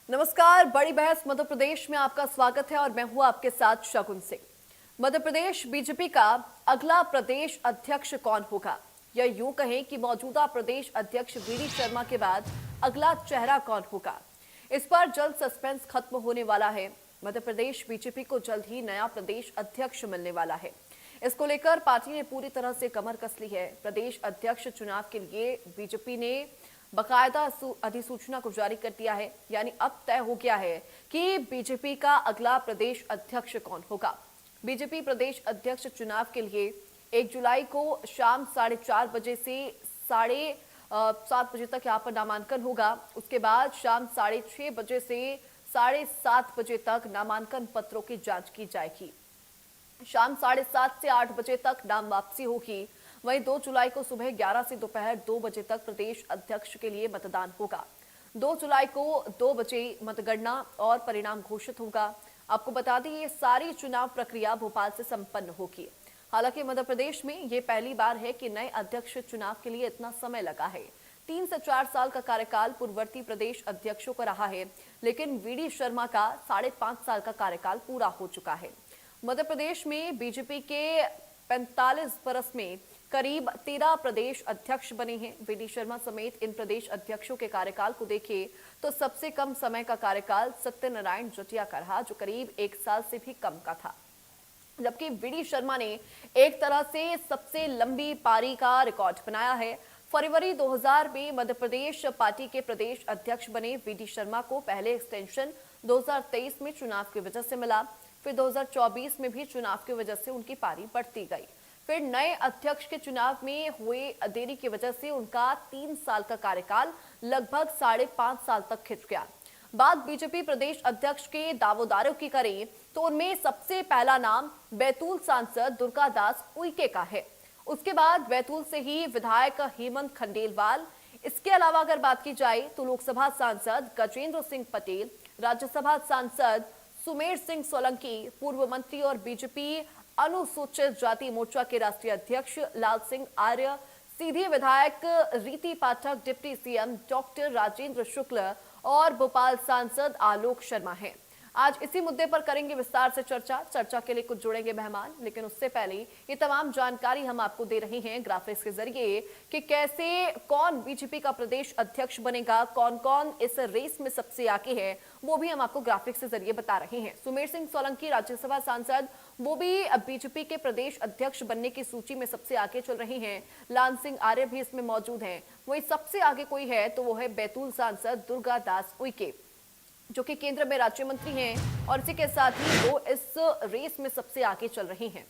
नमस्कार। बड़ी बहस मध्य प्रदेश में आपका स्वागत है और मैं हूं आपके साथ शगुन सिंह। मध्य प्रदेश बीजेपी का अगला प्रदेश अध्यक्ष कौन होगा, या यूं कहें कि मौजूदा प्रदेश अध्यक्ष वीडी शर्मा के बाद अगला चेहरा कौन होगा, इस पर जल्द सस्पेंस खत्म होने वाला है। मध्य प्रदेश बीजेपी को जल्द ही नया प्रदेश अध्यक्ष मिलने वाला है। इसको लेकर पार्टी ने पूरी तरह से कमर कस ली है। प्रदेश अध्यक्ष चुनाव के लिए बीजेपी ने बकायदा अधिसूचना को जारी कर दिया है, यानी अब तय हो गया है कि बीजेपी का अगला प्रदेश अध्यक्ष कौन होगा। बीजेपी प्रदेश अध्यक्ष चुनाव के लिए 1 जुलाई को शाम 4:30 बजे से 7:30 बजे तक यहाँ पर नामांकन होगा। उसके बाद शाम 6:30 बजे से 7:30 बजे तक नामांकन पत्रों की जांच की जाएगी। शाम 7:30 से 8 बजे तक नाम वापसी होगी। वहीं 2 जुलाई को सुबह 11 से दोपहर 2 बजे तक प्रदेश अध्यक्ष के लिए मतदान होगा। 2 जुलाई को 2 बजे मतगणना और परिणाम घोषित होगा। आपको बता दें, ये सारी चुनाव प्रक्रिया भोपाल से संपन्न होगी। हालांकि मध्य प्रदेश में ये पहली बार है कि नए अध्यक्ष चुनाव के लिए इतना समय लगा है। 3 से 4 साल का कार्यकाल पूर्ववर्ती प्रदेश अध्यक्षों का रहा है, लेकिन वीडी शर्मा का 5.5 साल का कार्यकाल पूरा हो चुका है। मध्य प्रदेश में बीजेपी के 45 बरस में करीब 13 प्रदेश अध्यक्ष बने हैं। वीडी शर्मा समेत इन प्रदेश अध्यक्षों के कार्यकाल को देखें तो सबसे कम समय का कार्यकाल सत्यनारायण जटिया का रहा, जो करीब 1 साल से भी कम का था। जबकि वीडी शर्मा ने एक तरह से सबसे लंबी पारी का रिकॉर्ड बनाया है। फरवरी 2000 में मध्य प्रदेश पार्टी के प्रदेश अध्यक्ष बने वीडी शर्मा को पहले एक्सटेंशन 2023 में चुनाव की वजह से मिला। फिर 2024 में भी चुनाव की वजह से उनकी पारी बढ़ती गई। फिर नए अध्यक्ष के चुनाव में हुए देरी की वजह से उनका 3 साल का कार्यकाल लगभग 5.5 साल तक खिंच गया। बात बीजेपी प्रदेश अध्यक्ष के दावेदारों की करें तो उनमें सबसे पहला नाम बैतूल सांसद दुर्गादास उइके का है। उसके बाद बैतूल से ही विधायक हेमंत खंडेलवाल। इसके अलावा अगर बात की जाए तो लोकसभा सांसद गजेंद्र सिंह पटेल, राज्यसभा सांसद सुमेर सिंह सोलंकी, पूर्व मंत्री और बीजेपी अनुसूचित जाति मोर्चा के राष्ट्रीय अध्यक्ष लाल सिंह आर्य, सीधी विधायक रीति पाठक, डिप्टी सीएम डॉक्टर राजेंद्र शुक्ल और भोपाल सांसद आलोक शर्मा हैं। आज इसी मुद्दे पर करेंगे विस्तार से चर्चा के लिए कुछ जुड़ेंगे मेहमान, लेकिन उससे पहले ये तमाम जानकारी हम आपको दे रहे हैं ग्राफिक्स के जरिए कि कैसे कौन बीजेपी का प्रदेश अध्यक्ष बनेगा, कौन कौन इस रेस में सबसे आगे है, वो भी हम आपको ग्राफिक्स के जरिए बता रहे हैं। सुमेर सिंह सोलंकी राज्यसभा सांसद, वो भी बीजेपी के प्रदेश अध्यक्ष बनने की सूची में सबसे आगे चल रहे हैं। लाल सिंह आर्य भी इसमें मौजूद हैं। वही सबसे आगे कोई है तो वो है बैतूल सांसद दुर्गादास उइके, जो कि केंद्र में राज्य मंत्री हैं, और इसी के साथ ही वो इस रेस में सबसे आगे चल रहे हैं।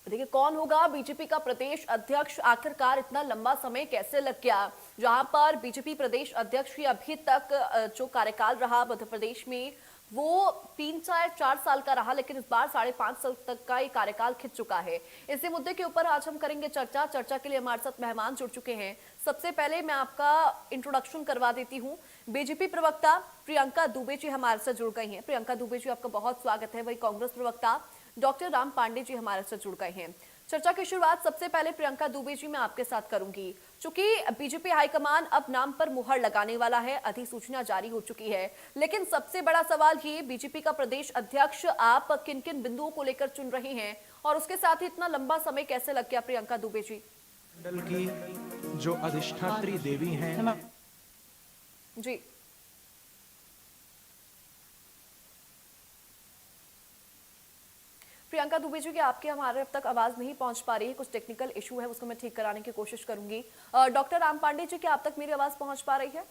देखिए, कौन होगा बीजेपी का प्रदेश अध्यक्ष, आखिरकार इतना लंबा समय कैसे लग गया, जहां पर बीजेपी प्रदेश अध्यक्ष की अभी तक जो कार्यकाल रहा मध्य प्रदेश में वो 3 से 4 साल का रहा, लेकिन इस बार 5.5 साल तक का ये कार्यकाल खिंच चुका है। इसी मुद्दे के ऊपर आज हम करेंगे चर्चा के लिए हमारे साथ मेहमान जुड़ चुके हैं। सबसे पहले मैं आपका इंट्रोडक्शन करवा देती हूँ। बीजेपी प्रवक्ता प्रियंका दुबे जी हमारे साथ जुड़ गई हैं। प्रियंका दुबे जी, आपका बहुत स्वागत है। वही कांग्रेस प्रवक्ता डॉक्टर राम पांडे जी हमारे साथ जुड़ गए हैं। चर्चा की शुरुआत सबसे पहले प्रियंका दुबे जी मैं आपके साथ करूंगी। चूंकि बीजेपी हाईकमान अब नाम पर मुहर लगाने वाला है, अधिसूचना जारी हो चुकी है, लेकिन सबसे बड़ा सवाल ये, बीजेपी का प्रदेश अध्यक्ष आप किन किन बिंदुओं को लेकर चुन रहे हैं, और उसके साथ ही इतना लंबा समय कैसे लग गया? प्रियंका दुबे जी। मंडल की जो अधिष्ठात्री देवी हैं जी, प्रियंका दुबे जी की आपके हमारे अब तक आवाज नहीं पहुंच पा रही है, कुछ टेक्निकल इशू है, उसको मैं ठीक कराने की कोशिश करूंगी। डॉक्टर राम पांडे जी, क्या आप तक मेरी आवाज पहुंच पा रही है?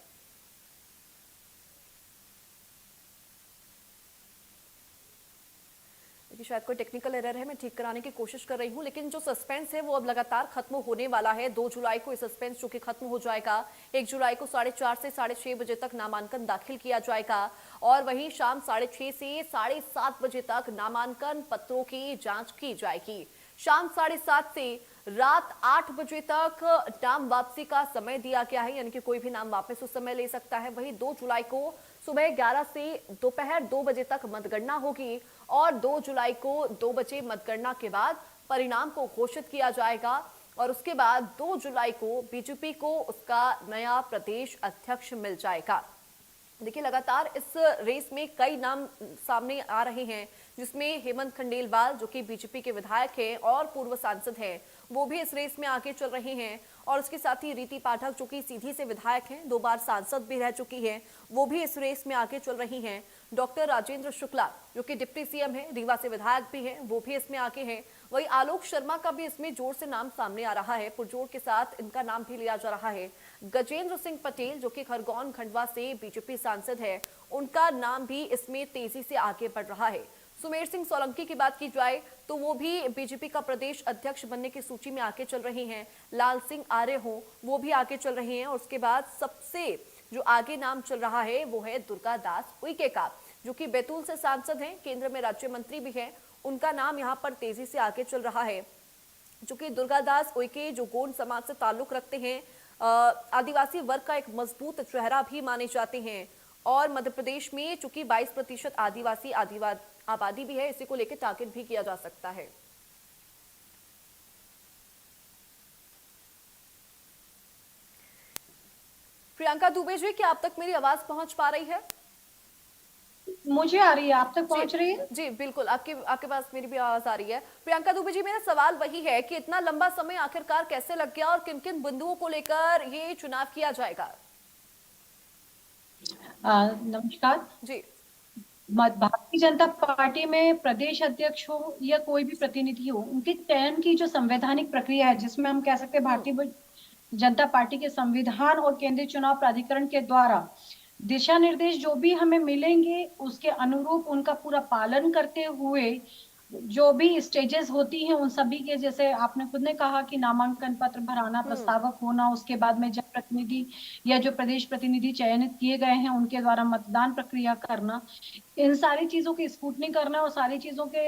देखिए शायद कोई टेक्निकल एरर है, मैं ठीक कराने की कोशिश कर रही हूँ, लेकिन जो सस्पेंस है वो अब लगातार खत्म होने वाला है। 2 जुलाई को ये सस्पेंस जो कि खत्म हो जाएगा। 1 जुलाई को 4:30 से 6:30 बजे तक नामांकन दाखिल किया जाएगा और वहीं शाम 6:30 से 7:30 बजे तक नामांकन पत्रों की जांच की जाएगी। शाम 7:30 से रात 8 बजे तक नाम वापसी का समय दिया गया है, यानी कि कोई भी नाम वापस उस समय ले सकता है। वहीं 2 जुलाई को सुबह 11 से दोपहर 2 बजे तक मतगणना होगी और 2 जुलाई को 2 बजे मतगणना के बाद परिणाम को घोषित किया जाएगा और उसके बाद 2 जुलाई को बीजेपी को उसका नया प्रदेश अध्यक्ष मिल जाएगा। देखिए लगातार इस रेस में कई नाम सामने आ रहे हैं, जिसमें हेमंत खंडेलवाल जो कि बीजेपी के विधायक हैं और पूर्व सांसद हैं, वो भी इस रेस में आगे चल रहे हैं और उसके साथ ही रीति पाठक जो कि सीधी से विधायक हैं, 2 बार सांसद भी रह चुकी हैं, वो भी इस रेस में आगे चल रही हैं। डॉक्टर राजेंद्र शुक्ला जो कि डिप्टी सीएम है, रीवा से विधायक भी हैं, वो भी इसमें आगे हैं। वही आलोक शर्मा का भी इसमें जोर से नाम सामने आ रहा है, पुरजोर के साथ इनका नाम भी लिया जा रहा है। गजेंद्र सिंह पटेल जो कि खरगोन खंडवा से बीजेपी सांसद है, उनका नाम भी इसमें तेजी से आगे बढ़ रहा है। सुमेर सिंह सोलंकी की बात की जाए तो वो भी बीजेपी का प्रदेश अध्यक्ष बनने की सूची में आगे चल रहे हैं। लाल सिंह आर्य हो वो भी आगे चल रहे हैं और उसके बाद सबसे जो आगे नाम चल रहा है वो है दुर्गा दास उइके का, जो कि बैतूल से सांसद हैं, केंद्र में राज्य मंत्री भी हैं। उनका नाम यहाँ पर तेजी से आगे चल रहा है, जो कि दुर्गादास उइके जो गोंड समाज से ताल्लुक रखते हैं, आदिवासी वर्ग का एक मजबूत चेहरा भी माने जाते हैं और मध्य प्रदेश में चूंकि 22% आदिवासी आबादी भी है, इसी को लेकर टारगेट भी किया जा सकता है। प्रियंका दुबे जी, क्या आप तक मेरी आवाज पहुंच पा रही है? मुझे आ रही है, आप तक पहुंच जी रही है? जी बिल्कुल, आपके पास मेरी भी आवाज आ रही है। प्रियंका दुबे जी, मेरा सवाल वही है कि इतना लंबा समय आखिरकार कैसे लग गया और किन किन बिंदुओं को लेकर ये चुनाव किया जाएगा? नमस्कार। जी भारतीय जनता पार्टी में प्रदेश अध्यक्ष हो या कोई भी प्रतिनिधि हो, उनके चयन की जो संवैधानिक प्रक्रिया है, जिसमें हम कह सकते हैं भारतीय जनता पार्टी के संविधान और केंद्रीय चुनाव प्राधिकरण के द्वारा दिशा निर्देश जो भी हमें मिलेंगे, उसके अनुरूप उनका पूरा पालन करते हुए जो भी स्टेजेस होती हैं उन सभी के, जैसे आपने खुद ने कहा कि नामांकन पत्र भराना, प्रस्तावक होना, उसके बाद में जनप्रतिनिधि या जो प्रदेश प्रतिनिधि चयनित किए गए हैं उनके द्वारा मतदान प्रक्रिया करना, इन सारी चीजों की स्क्रूटनी करना और सारी चीजों के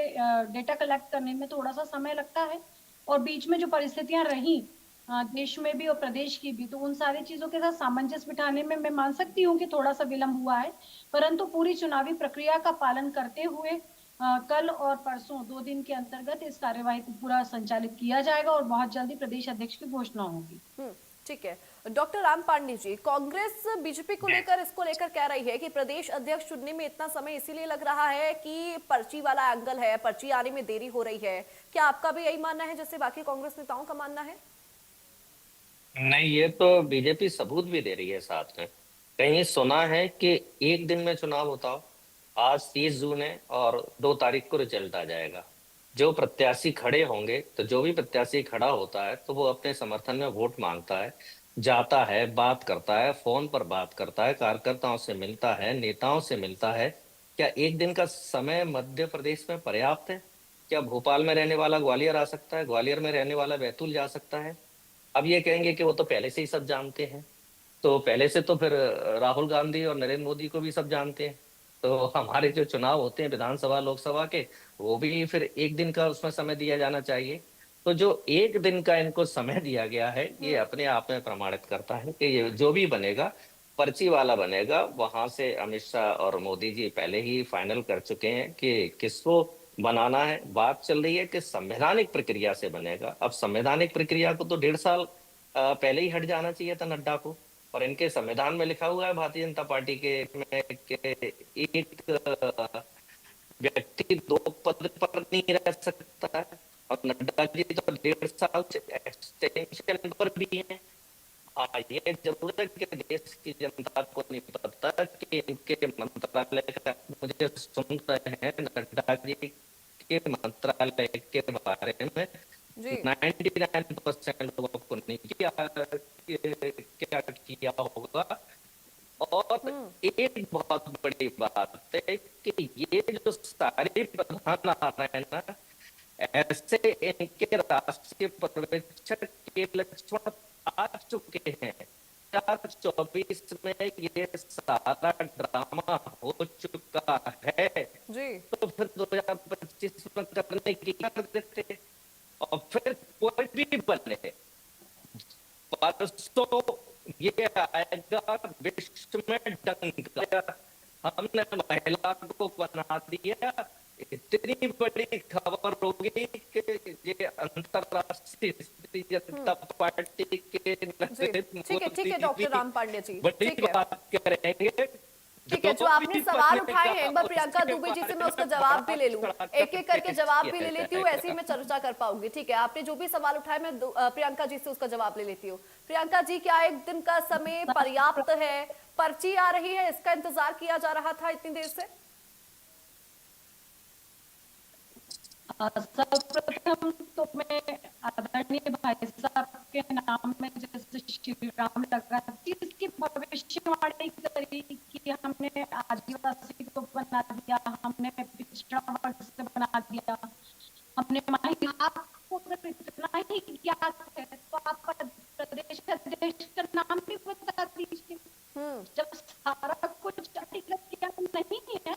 डेटा कलेक्ट करने में थोड़ा सा समय लगता है। और बीच में जो परिस्थितियां रही देश में भी और प्रदेश की भी, तो उन सारी चीजों के साथ सामंजस्य बिठाने में मैं मान सकती हूँ कि थोड़ा सा विलंब हुआ है, परंतु पूरी चुनावी प्रक्रिया का पालन करते हुए कल और परसों 2 दिन के अंतर्गत इस कार्यवाही को पूरा संचालित किया जाएगा और बहुत जल्दी प्रदेश अध्यक्ष की घोषणा होगी। ठीक है। डॉक्टर राम पांडे जी, कांग्रेस बीजेपी को लेकर इसको लेकर कह रही है कि प्रदेश अध्यक्ष चुनने में इतना समय इसीलिए लग रहा है कि पर्ची वाला एंगल है, पर्ची आने में देरी हो रही है। क्या आपका भी यही मानना है जैसे बाकी कांग्रेस नेताओं का मानना है? नहीं, ये तो बीजेपी सबूत भी दे रही है साथ में। कहीं सुना है कि एक दिन में चुनाव होता हो। आज 30 जून है और 2 तारीख को रिजल्ट आ जाएगा। जो प्रत्याशी खड़े होंगे, तो जो भी प्रत्याशी खड़ा होता है तो वो अपने समर्थन में वोट मांगता है, जाता है, बात करता है, फोन पर बात करता है, कार्यकर्ताओं से मिलता है, नेताओं से मिलता है। क्या एक दिन का समय मध्य प्रदेश में पर्याप्त है? क्या भोपाल में रहने वाला ग्वालियर आ सकता है? ग्वालियर में रहने वाला बैतूल जा सकता है? अब ये कहेंगे कि वो तो पहले से ही सब जानते हैं। तो पहले से तो फिर राहुल गांधी और नरेंद्र मोदी को भी सब जानते हैं। तो हमारे जो चुनाव होते हैं विधानसभा लोकसभा के, वो भी फिर एक दिन का उसमें समय दिया जाना चाहिए। तो जो एक दिन का इनको समय दिया गया है, ये अपने आप में प्रमाणित करता है कि ये जो भी बनेगा पर्ची वाला बनेगा। वहां से अमित शाह और मोदी जी पहले ही फाइनल कर चुके हैं कि किसको बनाना है। बात चल रही है कि संवैधानिक प्रक्रिया से बनेगा। अब संवैधानिक प्रक्रिया को तो 1.5 साल पहले ही हट जाना चाहिए था नड्डा को। और इनके संविधान में लिखा हुआ है भारतीय जनता पार्टी के में कि एक व्यक्ति 2 पद पर नहीं रह सकता है। और नड्डा जी तो 1.5 साल से एक्सटेंशन पर भी है। ये जरूर है कि देश की जनता को नहीं पता कि इनके मंत्रालय का, मुझे सुन रहे हैं नड्डा जी के मंत्रालय के बारे में जी 99% लोगों को नहीं किया क्या किया होगा। और एक बहुत बड़ी बात है कि ये जो हमारी प्रधान आ रहे हैं ना, ऐसे इनके राष्ट्रीय पर्यवेक्षक के लक्ष्मण आ चुके हैं। 2024 में ये सारा ड्रामा हो चुका है, जी तो फिर 2025 में करने की कर देते। और फिर कोई भी बने, परसों ये आएगा विश्व में डंका, हमने महिला को बना दिया। इतनी बड़ी खबर होगी कि ये अंतरराष्ट्रीय जनता पार्टी के जी नरेंद्र ठीक है मोदी डॉक्टर भी राम पांडे जी, बड़ी ठीक है। बात करेंगे। ठीक है, जो आपने भी सवाल उठाए हैं बनेगा एक बार प्रियंका उसके दुबे जी से बारे मैं उसका में जवाब भी बढ़ा ले लूं, एक चढ़ाकर एक करके पेश जवाब भी किया ले लेती हूँ, ऐसे ही जाएगा। मैं चर्चा कर पाऊंगी। ठीक है, आपने जो भी सवाल उठाए मैं प्रियंका जी से उसका जवाब ले लेती हूँ। प्रियंका जी, क्या एक दिन का समय पर्याप्त है? पर्ची आ रही है, इसका इंतजार किया जा रहा था इतनी देर से? सर्वप्रथम तो मैं आदरणीय भाई साहब के नाम में जैसे श्री राम लगा जिसकी भविष्यवाणी करी कि हमने आदिवासी को बना दिया, हमने पिछड़ा वर्ग से बना दिया, हमने महिला को अगर इतना ही ज्ञात है तो आप प्रदेश अध्यक्ष का नाम भी बता दीजिए। जब सारा कुछ व्यक्तिगत ज्ञान नहीं है,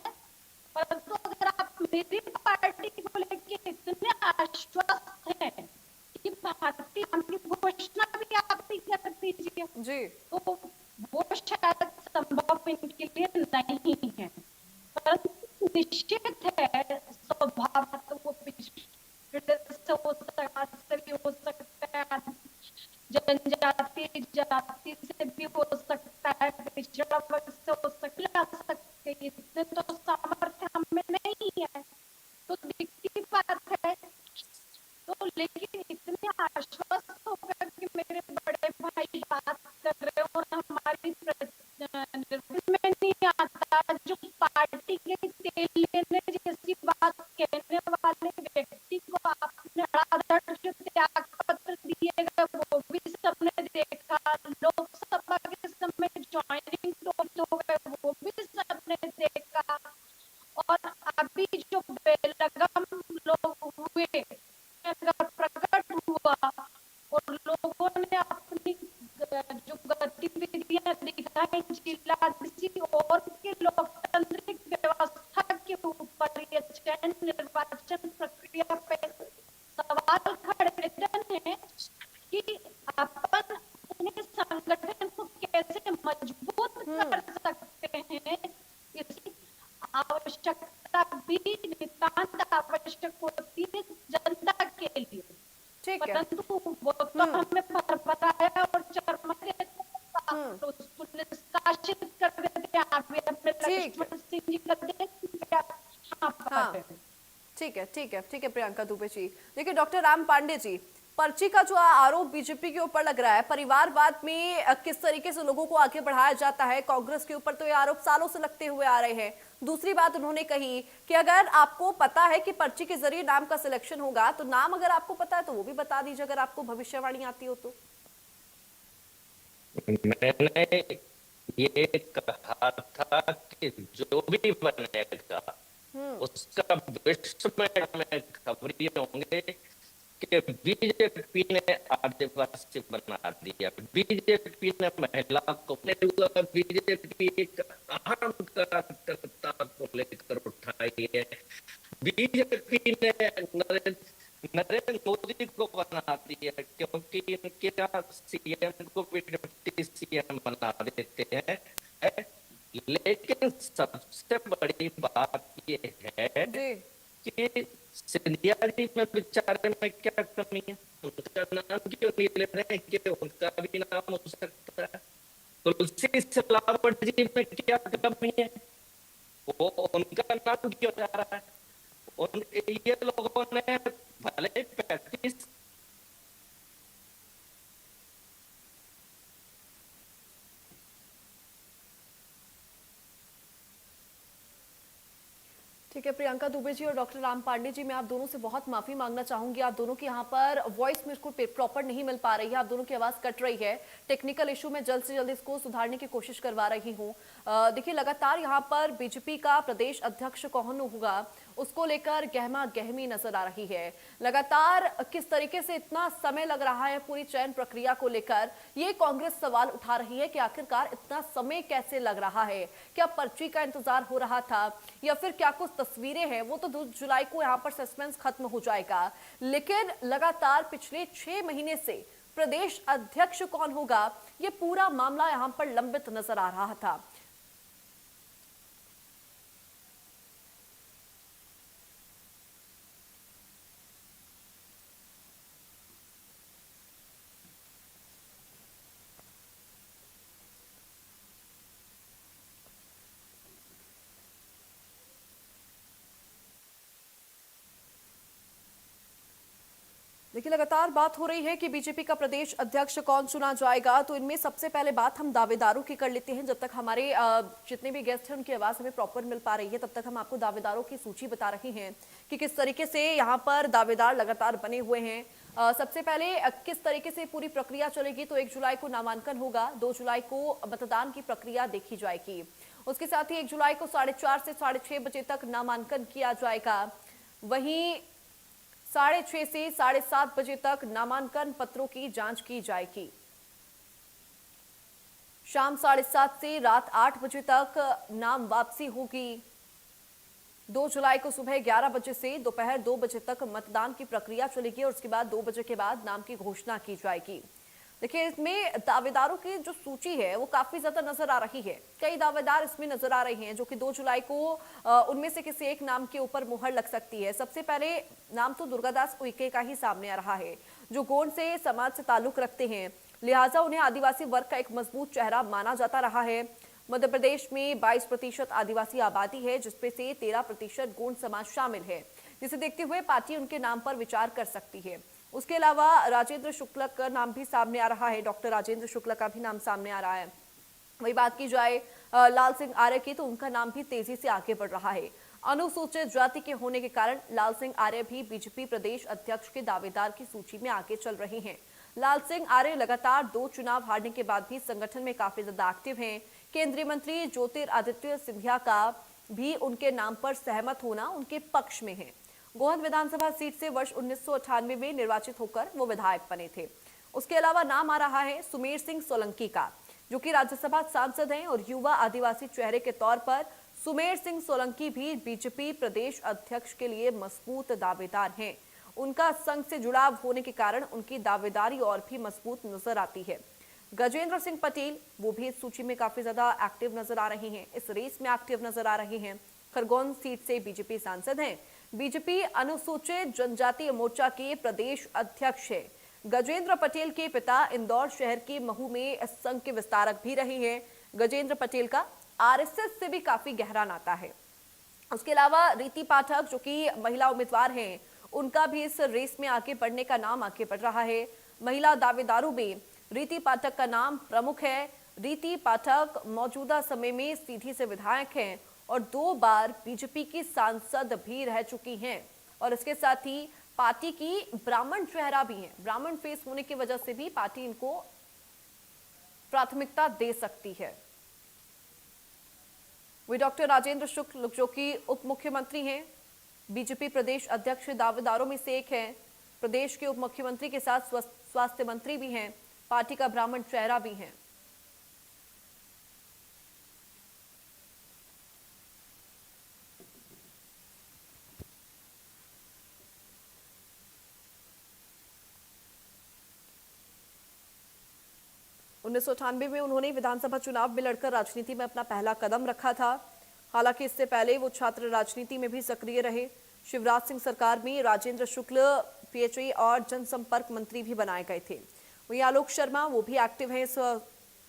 परंतु अगर आप मेरी पार्टी को लेके इतने आश्वस्त हैं कि भारतीय की घोषणा भी आप ही कर दीजिए, जी तो वो शायद संभव इनके लिए नहीं है। परंतु निश्चित है स्वभाव तो वो पिछड़े से हो सकता है, जनजाति जाति से भी हो सकता है, पिछड़ा वर्ग से हो सकता है, इतने तो सामर्थ्य हमें नहीं है, तो दिखती बात है। तो लेकिन इतने आश्वस्त होकर कि मेरे बड़े भाई बात कर रहे हो और हमारी में नहीं आता, जो पार्टी के तेल लेने जैसी बात कहने वाले व्यक्ति को आपने धड़ाधड़ जो त्याग पत्र दिए गए वो भी सबने देखा, लोकसभा के समय ज्वाइनिंग हो गए वो भी सबने देखा, और अभी जो बेलगाम लोग हुए अगर प्रकट हुआ और लोगों ने अपनी जो गतिविधियां दिखाई जिलाधीश और की लोकतांत्रिक व्यवस्था के ऊपर ये चयन निर्वाचन प्रक्रिया पे सवाल खड़े हैं कि अपन अपने संगठन को कैसे मजबूत कर सकते हैं। इसकी आवश्यकता भी नितांत आवश्यक होती है जनता के लिए, ठीक है। परंतु वो तो हमें भरभराया और चरमरे तो उसको निष्कासित कर देते हैं। आप भी अपने ठीक है। लक्ष्मण सिंह जी का देख हाँ ठीक है प्रियंका दुबे जी। देखिए डॉक्टर राम पांडे जी, पर्ची का जो आरोप बीजेपी के ऊपर लग रहा है, परिवारवाद में किस तरीके से लोगों को आगे बढ़ाया जाता है, कांग्रेस के ऊपर तो ये आरोप सालों से लगते हुए आ रहे हैं। दूसरी बात उन्होंने कही कि अगर आपको पता है कि पर्ची के जरिए नाम का सिलेक्शन होगा तो नाम अगर आपको पता है तो वो भी बता दीजिए, अगर आपको भविष्यवाणी आती हो तो। मैंने ये कहा था कि जो भी बनेगा उसका विश्व में खबरी होंगे कि बीजेपी ने आदिवासी बना दिया, बीजेपी ने महिला को हुआ, बीजेपी एक अहम कार्यकर्ता को लेकर उठाई है, बीजेपी ने नरेंद्र मोदी को बना दिया क्योंकि इनके सीएम को भी डिप्टी सीएम बना देते हैं। लेकिन सबसे बड़ी बात ये है कि सिंधिया जी में बेचारे में क्या कमी है, उनका नाम क्यों नहीं ले रहे हैं कि उनका भी नाम हो सकता है। तुलसी सिलावट जी में क्या कमी है, वो उनका नाम क्यों जा रहा है। ये लोगों ने भले 35 ठीक है, प्रियंका दुबे जी और डॉक्टर राम पांडे जी, मैं आप दोनों से बहुत माफी मांगना चाहूंगी। आप दोनों की यहाँ पर वॉइस मेरे को प्रॉपर नहीं मिल पा रही है, आप दोनों की आवाज कट रही है। टेक्निकल इशू में जल्द से जल्द इसको सुधारने की कोशिश करवा रही हूँ। देखिए, लगातार यहाँ पर बीजेपी का प्रदेश अध्यक्ष कौन होगा उसको लेकर गहमा गहमी नजर आ रही है। लगातार किस तरीके से इतना समय लग रहा है पूरी चयन प्रक्रिया को लेकर, ये कांग्रेस सवाल उठा रही है कि आखिरकार इतना समय कैसे लग रहा है। क्या पर्ची का इंतजार हो रहा था या फिर क्या कुछ तस्वीरें हैं, वो तो 2 जुलाई को यहाँ पर सस्पेंस खत्म हो जाएगा। लेकिन लगातार पिछले 6 महीने से प्रदेश अध्यक्ष कौन होगा, ये पूरा मामला यहाँ पर लंबित नजर आ रहा था। देखिए, लगातार बात हो रही है कि बीजेपी का प्रदेश अध्यक्ष कौन चुना जाएगा, तो इनमें सबसे पहले बात हम दावेदारों की कर लेते हैं। जब तक हमारे जितने भी गेस्ट हैं उनकी आवाज हमें प्रॉपर मिल पा रही है, तब तक हम आपको दावेदारों की सूची बता रहे हैं कि किस तरीके से यहाँ पर दावेदार लगातार बने हुए हैं। सबसे पहले किस तरीके से पूरी प्रक्रिया चलेगी, तो 1 जुलाई को नामांकन होगा, 2 जुलाई को मतदान की प्रक्रिया देखी जाएगी। उसके साथ ही 1 जुलाई को 4:30 से 6:30 बजे तक नामांकन किया जाएगा। वहीं 6:30 से 7:30 बजे तक नामांकन पत्रों की जांच की जाएगी। शाम 7:30 से रात 8 बजे तक नाम वापसी होगी। 2 जुलाई को सुबह 11 बजे से दोपहर 2 बजे तक मतदान की प्रक्रिया चलेगी और उसके बाद 2 बजे के बाद नाम की घोषणा की जाएगी। देखिए, इसमें दावेदारों की जो सूची है वो काफी ज्यादा नजर आ रही है। कई दावेदार इसमें नजर आ रहे हैं जो कि 2 जुलाई को उनमें से किसी एक नाम के ऊपर मुहर लग सकती है। सबसे पहले नाम तो दुर्गादास उइके का ही सामने आ रहा है, जो गोंड से समाज से ताल्लुक रखते हैं, लिहाजा उन्हें आदिवासी वर्ग का एक मजबूत चेहरा माना जाता रहा है। मध्य प्रदेश में 22% आदिवासी आबादी है, जिसपे से 13% गोंड समाज शामिल है, जिसे देखते हुए पार्टी उनके नाम पर विचार कर सकती है। उसके अलावा राजेंद्र शुक्ला का नाम भी सामने आ रहा है, डॉक्टर राजेंद्र शुक्ला का भी नाम सामने आ रहा है। वही बात की जाए लाल सिंह आर्य की, तो उनका नाम भी तेजी से आगे बढ़ रहा है। अनुसूचित जाति के होने के कारण लाल सिंह आर्य भी बीजेपी प्रदेश अध्यक्ष के दावेदार की सूची में आगे चल रहे हैं। लाल सिंह आर्य लगातार 2 चुनाव हारने के बाद भी संगठन में काफी ज्यादा एक्टिव हैं। केंद्रीय मंत्री ज्योतिरादित्य सिंधिया का भी उनके नाम पर सहमत होना उनके पक्ष में है। गोहद विधानसभा सीट से वर्ष 1998 में निर्वाचित होकर वो विधायक बने थे। उसके अलावा नाम आ रहा है सुमेर सिंह सोलंकी का, जो कि राज्यसभा सांसद हैं और युवा आदिवासी चेहरे के तौर पर सुमेर सिंह सोलंकी भी बीजेपी प्रदेश अध्यक्ष के लिए मजबूत दावेदार हैं। उनका संघ से जुड़ाव होने के कारण उनकी दावेदारी और भी मजबूत नजर आती है। गजेंद्र सिंह पटेल, वो भी इस सूची में काफी ज्यादा एक्टिव नजर आ रहे हैं, इस रेस में एक्टिव नजर आ रहे हैं। खरगोन सीट से बीजेपी सांसद हैं। बीजेपी अनुसूचित जनजातीय मोर्चा के प्रदेश अध्यक्ष है। गजेंद्र पटेल के पिता इंदौर शहर के महू में संघ के विस्तारक भी रहे हैं। गजेंद्र पटेल का आरएसएस से भी काफी गहरा नाता है। उसके अलावा रीति पाठक, जो कि महिला उम्मीदवार हैं, उनका भी इस रेस में आगे बढ़ने का नाम आगे बढ़ रहा है। महिला दावेदारों में रीति पाठक का नाम प्रमुख है। रीति पाठक मौजूदा समय में सीधी से विधायक हैं और 2 बार बीजेपी की सांसद भी रह चुकी हैं और इसके साथ ही पार्टी की ब्राह्मण चेहरा भी है। ब्राह्मण फेस होने की वजह से भी पार्टी इनको प्राथमिकता दे सकती है। वही डॉक्टर राजेंद्र शुक्ल, जो कि उप मुख्यमंत्री हैं, बीजेपी प्रदेश अध्यक्ष दावेदारों में से एक हैं। प्रदेश के उप मुख्यमंत्री के साथ स्वास्थ्य मंत्री भी हैं, पार्टी का ब्राह्मण चेहरा भी हैं। उन्नीस में उन्होंने विधानसभा चुनाव में लड़कर राजनीति में अपना पहला कदम रखा था। हालांकि इससे पहले वो छात्र राजनीति में भी सक्रिय रहे। शिवराज सिंह सरकार में राजेंद्र शुक्ल पीएचई और जनसंपर्क मंत्री भी बनाए गए थे। वहीं आलोक शर्मा, वो भी एक्टिव है इस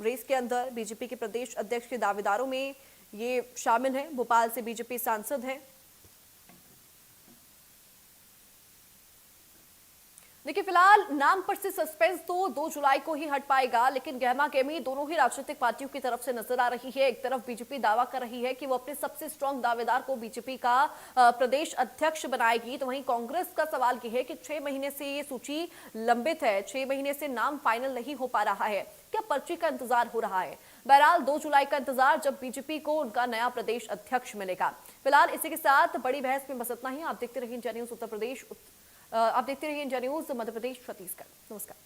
रेस के अंदर। बीजेपी के प्रदेश अध्यक्ष के दावेदारों में ये शामिल हैं। भोपाल से बीजेपी सांसद हैं। देखिए, फिलहाल नाम पर से सस्पेंस तो 2 जुलाई को ही हट पाएगा, लेकिन गहमा गहमी दोनों ही राजनीतिक पार्टियों की तरफ से नजर आ रही है। एक तरफ बीजेपी दावा कर रही है कि वो अपने सबसे स्ट्रांग दावेदार को बीजेपी का प्रदेश अध्यक्ष बनाएगी, तो वहीं कांग्रेस का सवाल यह है कि 6 महीने से ये सूची लंबित है, 6 महीने से नाम फाइनल नहीं हो पा रहा है, क्या पर्ची का इंतजार हो रहा है? बहरहाल 2 जुलाई का इंतजार, जब बीजेपी को उनका नया प्रदेश अध्यक्ष मिलेगा। फिलहाल इसी के साथ बड़ी बहस में बस इतना ही। आप देखते रहिए इंडिया न्यूज उत्तर प्रदेश, आप देखते रहिए इंडिया न्यूज मध्य प्रदेश छत्तीसगढ़। नमस्कार।